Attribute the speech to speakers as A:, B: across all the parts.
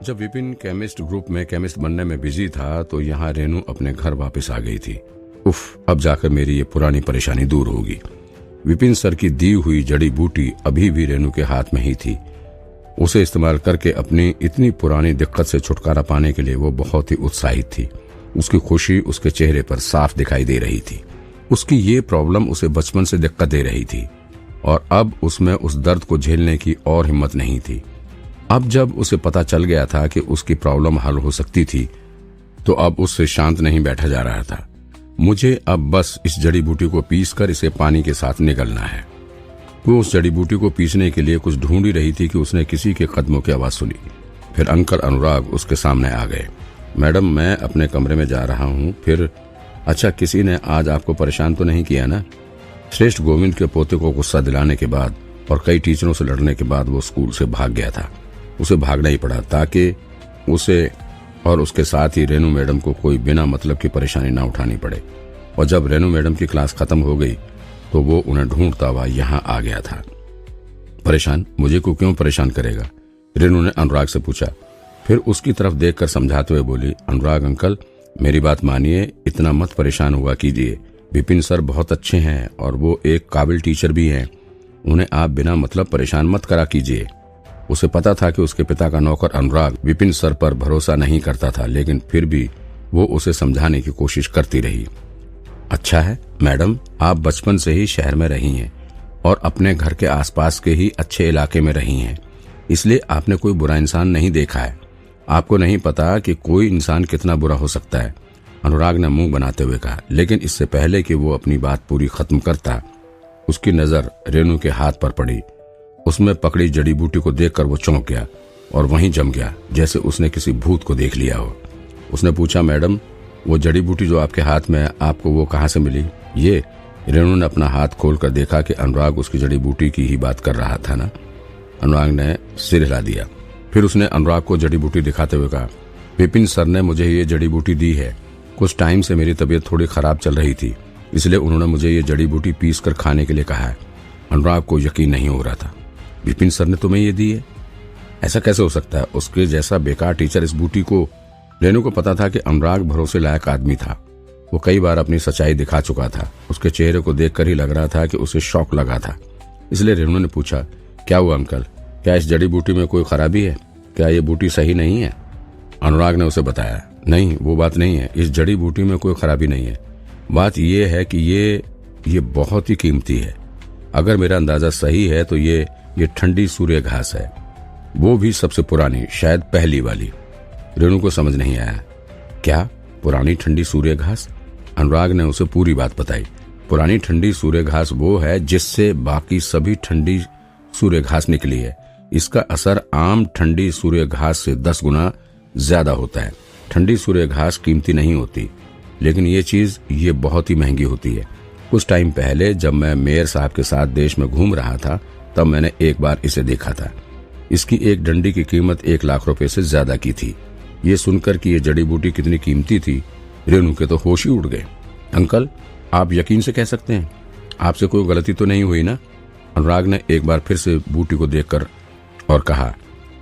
A: जब Vipin chemist group में chemist बनने में बिजी था तो यहाँ रेनू अपने घर वापस आ गई थी। उफ, अब जाकर मेरी ये पुरानी परेशानी दूर होगी। विपिन सर की दी हुई जड़ी बूटी अभी भी रेनू के हाथ में ही थी। उसे इस्तेमाल करके अपनी इतनी पुरानी दिक्कत से छुटकारा पाने के लिए वो बहुत ही उत्साहित थी। उसकी खुशी उसके चेहरे पर साफ दिखाई दे रही थी। उसकी ये प्रॉब्लम उसे बचपन से दिक्कत दे रही थी और अब उसमें उस दर्द को झेलने की और हिम्मत नहीं थी। अब जब उसे पता चल गया था कि उसकी प्रॉब्लम हल हो सकती थी तो अब उससे शांत नहीं बैठा जा रहा था। मुझे अब बस इस जड़ी बूटी को पीसकर इसे पानी के साथ निगलना है। वो उस जड़ी बूटी को पीसने के लिए कुछ ढूंढ ही रही थी कि उसने किसी के कदमों की आवाज सुनी। फिर अंकल अनुराग उसके सामने आ गए। मैडम, मैं अपने कमरे में जा रहा हूँ। फिर अच्छा, किसी ने आज आपको परेशान तो नहीं किया ना? श्रेष्ठ गोविंद के पोते को गुस्सा दिलाने के बाद और कई टीचरों से लड़ने के बाद वो स्कूल से भाग गया था। उसे भागना ही पड़ा ताकि उसे और उसके साथ ही रेनू मैडम को कोई बिना मतलब की परेशानी ना उठानी पड़े। और जब रेनू मैडम की क्लास खत्म हो गई तो वो उन्हें ढूंढता हुआ यहाँ आ गया था। परेशान? मुझे को क्यों परेशान करेगा? रेनू ने अनुराग से पूछा। फिर उसकी तरफ देखकर समझाते हुए बोली, अनुराग अंकल, मेरी बात मानिए, इतना मत परेशान हुआ कीजिए। विपिन सर बहुत अच्छे हैं और वो एक काबिल टीचर भी हैं। उन्हें आप बिना मतलब परेशान मत करा कीजिए। उसे पता था कि उसके पिता का नौकर अनुराग विपिन सर पर भरोसा नहीं करता था, लेकिन फिर भी वो उसे समझाने की कोशिश करती रही। अच्छा है मैडम, आप बचपन से ही शहर में रही हैं और अपने घर के आसपास के ही अच्छे इलाके में रही हैं, इसलिए आपने कोई बुरा इंसान नहीं देखा है। आपको नहीं पता कि कोई इंसान कितना बुरा हो सकता है, अनुराग ने मुंह बनाते हुए कहा। लेकिन इससे पहले कि वो अपनी बात पूरी खत्म करता, उसकी नजर रेनू के हाथ पर पड़ी। उसमें पकड़ी जड़ी बूटी को देखकर वो चौंक गया और वहीं जम गया जैसे उसने किसी भूत को देख लिया हो। उसने पूछा, मैडम, वो जड़ी बूटी जो आपके हाथ में है, आपको वो कहाँ से मिली? ये रेनू ने अपना हाथ खोलकर देखा कि अनुराग उसकी जड़ी बूटी की ही बात कर रहा था ना। अनुराग ने सिर हिला दिया। फिर उसने अनुराग को जड़ी बूटी दिखाते हुए कहा, विपिन सर ने मुझे ये जड़ी बूटी दी है। कुछ टाइम से मेरी तबीयत थोड़ी खराब चल रही थी, इसलिए उन्होंने मुझे ये जड़ी बूटी पीस कर खाने के लिए कहा है। अनुराग को यकीन नहीं हो रहा था। विपिन सर ने तुम्हें ये दी है? ऐसा कैसे हो सकता है? उसके जैसा बेकार टीचर इस बूटी को। रेनू को पता था कि अनुराग भरोसे लायक आदमी था। वो कई बार अपनी सच्चाई दिखा चुका था। उसके चेहरे को देखकर ही लग रहा था कि उसे शौक लगा था। इसलिए रेनू ने पूछा, क्या हुआ अंकल? क्या इस जड़ी बूटी में कोई खराबी है? क्या ये बूटी सही नहीं है? अनुराग ने उसे बताया, नहीं, वो बात नहीं है। इस जड़ी बूटी में कोई खराबी नहीं है। बात ये है कि ये बहुत ही कीमती है। अगर मेरा अंदाजा सही है तो ये ठंडी सूर्य घास है, वो भी सबसे पुरानी, शायद पहली वाली। रेनू को समझ नहीं आया। क्या पुरानी ठंडी सूर्य घास? अनुराग ने उसे पूरी बात बताई। पुरानी ठंडी सूर्य घास वो है जिससे बाकी सभी ठंडी सूर्य घास निकली है। इसका असर आम ठंडी सूर्य घास से 10 गुना ज्यादा होता है। ठंडी सूर्य घास कीमती नहीं होती, लेकिन ये बहुत ही महंगी होती है। कुछ टाइम पहले जब मैं मेयर साहब के साथ देश में घूम रहा था तब मैंने एक बार इसे देखा था। इसकी एक डंडी की कीमत 1 लाख रुपए से ज्यादा की थी। ये सुनकर कि ये जड़ी बूटी कितनी कीमती थी, रेनू के तो होश ही उड़ गए। अंकल, आप यकीन से कह सकते हैं? आपसे कोई गलती तो नहीं हुई ना? अनुराग ने एक बार फिर से बूटी को देखकर और कहा,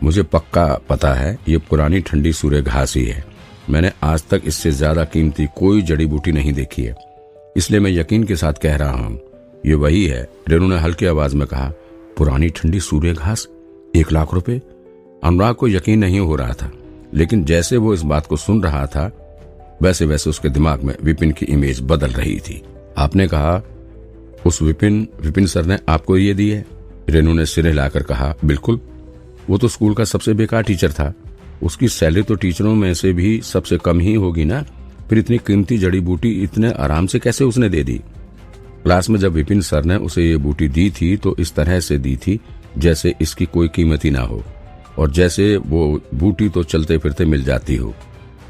A: मुझे पक्का पता है ये पुरानी ठंडी सूर्य घास ही है। मैंने आज तक इससे ज्यादा कीमती कोई जड़ी बूटी नहीं देखी है, इसलिए मैं यकीन के साथ कह रहा हूँ ये वही है। रेनू ने हल्की आवाज में कहा, पुरानी ठंडी सूर्य घास, 1 लाख रुपए? अनुराग को यकीन नहीं हो रहा था, लेकिन जैसे वो इस बात को सुन रहा था वैसे वैसे उसके दिमाग में विपिन की इमेज बदल रही थी। आपने कहा उस विपिन सर ने आपको ये दी है? रेनू ने सिर हिलाकर कहा, बिल्कुल। वो तो स्कूल का सबसे बेकार टीचर था। उसकी सैलरी तो टीचरों में से भी सबसे कम ही होगी ना। फिर इतनी कीमती जड़ी बूटी इतने आराम से कैसे उसने दे दी? क्लास में जब विपिन सर ने उसे ये बूटी दी थी तो इस तरह से दी थी जैसे इसकी कोई कीमत ही ना हो और जैसे वो बूटी तो चलते फिरते मिल जाती हो।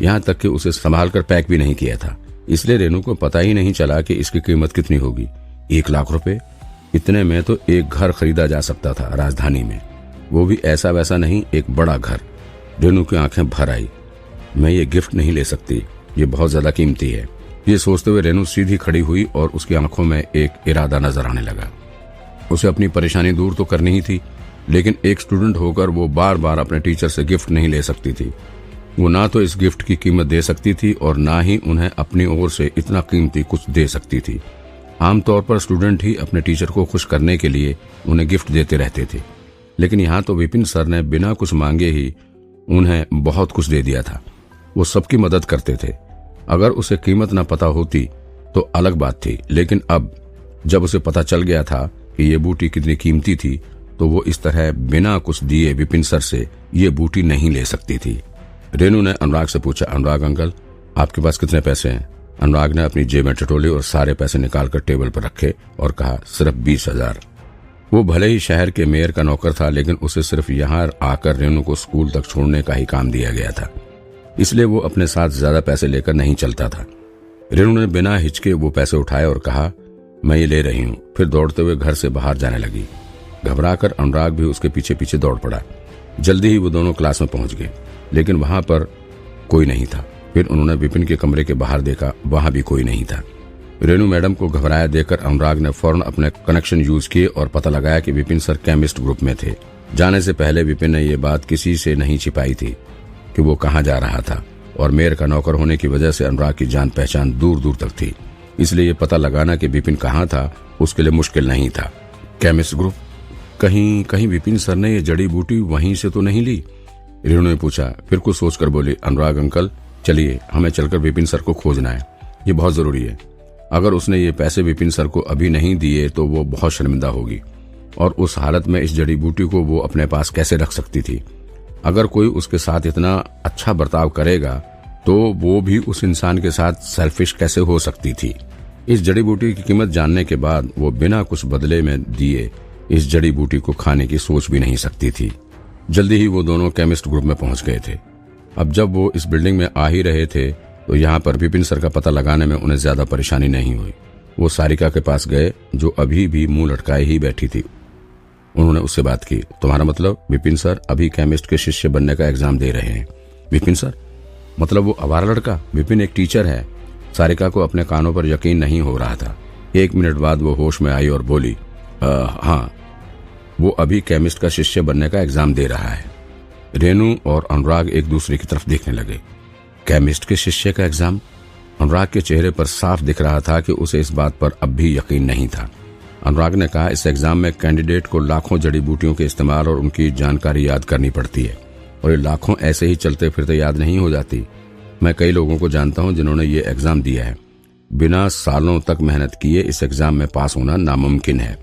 A: यहाँ तक कि उसे संभाल कर पैक भी नहीं किया था, इसलिए रेनू को पता ही नहीं चला कि इसकी कीमत कितनी होगी। 1 लाख रुपए? इतने में तो एक घर खरीदा जा सकता था राजधानी में, वो भी ऐसा वैसा नहीं, एक बड़ा घर। रेनू की आंखें भर आई। मैं ये गिफ्ट नहीं ले सकती, ये बहुत ज्यादा कीमती है। ये सोचते हुए रेनू सीधी खड़ी हुई और उसकी आंखों में एक इरादा नजर आने लगा। उसे अपनी परेशानी दूर तो करनी ही थी, लेकिन एक स्टूडेंट होकर वो बार बार अपने टीचर से गिफ्ट नहीं ले सकती थी। वो ना तो इस गिफ्ट की कीमत दे सकती थी और ना ही उन्हें अपनी ओर से इतना कीमती कुछ दे सकती थी। आमतौर पर स्टूडेंट ही अपने टीचर को खुश करने के लिए उन्हें गिफ्ट देते रहते थे, लेकिन यहाँ तो विपिन सर ने बिना कुछ मांगे ही उन्हें बहुत कुछ दे दिया था। वो सबकी मदद करते थे। अगर उसे कीमत न पता होती तो अलग बात थी, लेकिन अब जब उसे पता चल गया था कि ये बूटी कितनी कीमती थी तो वो इस तरह बिना कुछ दिए विपिन सर से ये बूटी नहीं ले सकती थी। रेनू ने अनुराग से पूछा, अनुराग अंकल आपके पास कितने पैसे हैं? अनुराग ने अपनी जेब में टटोली और सारे पैसे निकालकर टेबल पर रखे और कहा, सिर्फ 20,000। वो भले ही शहर के मेयर का नौकर था, लेकिन उसे सिर्फ यहाँ आकर रेनू को स्कूल तक छोड़ने का ही काम दिया गया था, इसलिए वो अपने साथ ज्यादा पैसे लेकर नहीं चलता था। रेनू ने बिना हिचके वो पैसे उठाए और कहा, मैं ये ले रही हूँ। फिर दौड़ते हुए घर से बाहर जाने लगी। घबराकर अनुराग भी उसके पीछे पीछे दौड़ पड़ा। जल्दी ही वो दोनों क्लास में पहुंच गए, लेकिन वहां पर कोई नहीं था। फिर उन्होंने विपिन के कमरे के बाहर देखा, वहां भी कोई नहीं था। रेनू मैडम को घबराया देखकर अनुराग ने फौरन अपने कनेक्शन यूज किए और पता लगाया कि विपिन सर केमिस्ट ग्रुप में थे। जाने से पहले विपिन ने ये बात किसी से नहीं छिपाई थी कि वो कहाँ जा रहा था, और मेयर का नौकर होने की वजह से अनुराग की जान पहचान दूर दूर तक थी, इसलिए ये पता लगाना कि विपिन कहाँ था उसके लिए मुश्किल नहीं था। केमिस्ट ग्रुप, कहीं विपिन सर ने ये जड़ी बूटी वहीं से तो नहीं ली? रेनू ने पूछा। फिर कुछ सोचकर बोली, अनुराग अंकल चलिए हमें चलकर विपिन सर को खोजना है, ये बहुत जरूरी है। अगर उसने ये पैसे विपिन सर को अभी नहीं दिए तो वो बहुत शर्मिंदा होगी, और उस हालत में इस जड़ी बूटी को वो अपने पास कैसे रख सकती थी? अगर कोई उसके साथ इतना अच्छा बर्ताव करेगा तो वो भी उस इंसान के साथ सेल्फिश कैसे हो सकती थी? इस जड़ी बूटी की कीमत जानने के बाद वो बिना कुछ बदले में दिए इस जड़ी बूटी को खाने की सोच भी नहीं सकती थी। जल्दी ही वो दोनों केमिस्ट ग्रुप में पहुंच गए थे। अब जब वो इस बिल्डिंग में आ ही रहे थे तो यहाँ पर विपिन सर का पता लगाने में उन्हें ज्यादा परेशानी नहीं हुई। वो सारिका के पास गए जो अभी भी मुंह लटकाए ही बैठी थी। उन्होंने उससे बात की। तुम्हारा मतलब विपिन सर अभी केमिस्ट के शिष्य बनने का एग्जाम दे रहे हैं? विपिन सर मतलब वो आवारा लड़का? विपिन एक टीचर है। सारिका को अपने कानों पर यकीन नहीं हो रहा था। 1 मिनट बाद वो होश में आई और बोली, हाँ वो अभी केमिस्ट का शिष्य बनने का एग्जाम दे रहा है। रेनू और अनुराग एक दूसरे की तरफ देखने लगे। केमिस्ट के शिष्य का एग्जाम? अनुराग के चेहरे पर साफ दिख रहा था कि उसे इस बात पर अब भी यकीन नहीं था। अनुराग ने कहा, इस एग्जाम में कैंडिडेट को लाखों जड़ी बूटियों के इस्तेमाल और उनकी जानकारी याद करनी पड़ती है, और ये लाखों ऐसे ही चलते फिरते याद नहीं हो जाती। मैं कई लोगों को जानता हूं जिन्होंने ये एग्जाम दिया है। बिना सालों तक मेहनत किए इस एग्जाम में पास होना नामुमकिन है।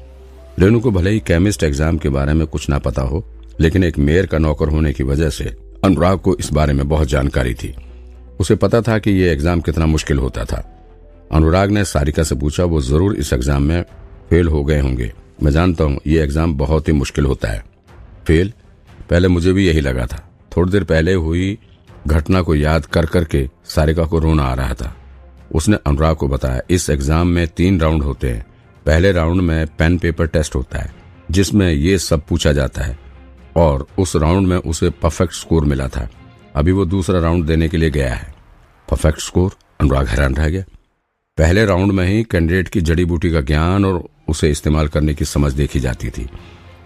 A: रेनू को भले ही केमिस्ट एग्जाम के बारे में कुछ ना पता हो, लेकिन एक मेयर का नौकर होने की वजह से अनुराग को इस बारे में बहुत जानकारी थी। उसे पता था कि ये एग्जाम कितना मुश्किल होता था। अनुराग ने सारिका से पूछा, वो जरूर इस एग्जाम में फेल हो गए होंगे। मैं जानता हूँ ये एग्जाम बहुत ही मुश्किल होता है। फेल? पहले मुझे भी यही लगा था। थोड़ी देर पहले हुई घटना को याद कर करके सारिका को रोना आ रहा था। उसने अनुराग को बताया, इस एग्जाम में 3 राउंड होते हैं। पहले राउंड में पेन पेपर टेस्ट होता है जिसमें ये सब पूछा जाता है, और उस राउंड में उसे परफेक्ट स्कोर मिला था। अभी वो दूसरा राउंड देने के लिए गया है। Perfect score? अनुराग हैरान रह गया। पहले राउंड में ही कैंडिडेट की जड़ी बूटी का ज्ञान और उसे इस्तेमाल करने की समझ देखी जाती थी,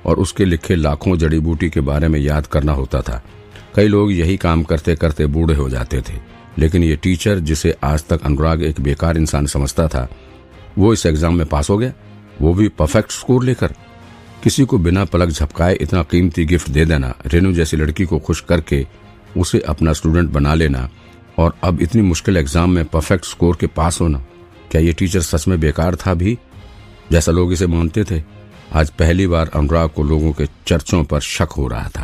A: और उसके लिखे लाखों जड़ी बूटी के बारे में याद करना होता था। कई लोग यही काम करते करते बूढ़े हो जाते थे, लेकिन ये टीचर जिसे आज तक अनुराग एक बेकार इंसान समझता था, वो इस एग्जाम में पास हो गया, वो भी परफेक्ट स्कोर लेकर। किसी को बिना पलक झपकाए इतना कीमती गिफ्ट दे देना, रेनू जैसी लड़की को खुश करके उसे अपना स्टूडेंट बना लेना, और अब इतनी मुश्किल एग्जाम में परफेक्ट स्कोर के पास होना। क्या ये टीचर सच में बेकार था भी, जैसा लोग इसे मानते थे? आज पहली बार अनुराग को लोगों के चर्चों पर शक हो रहा था।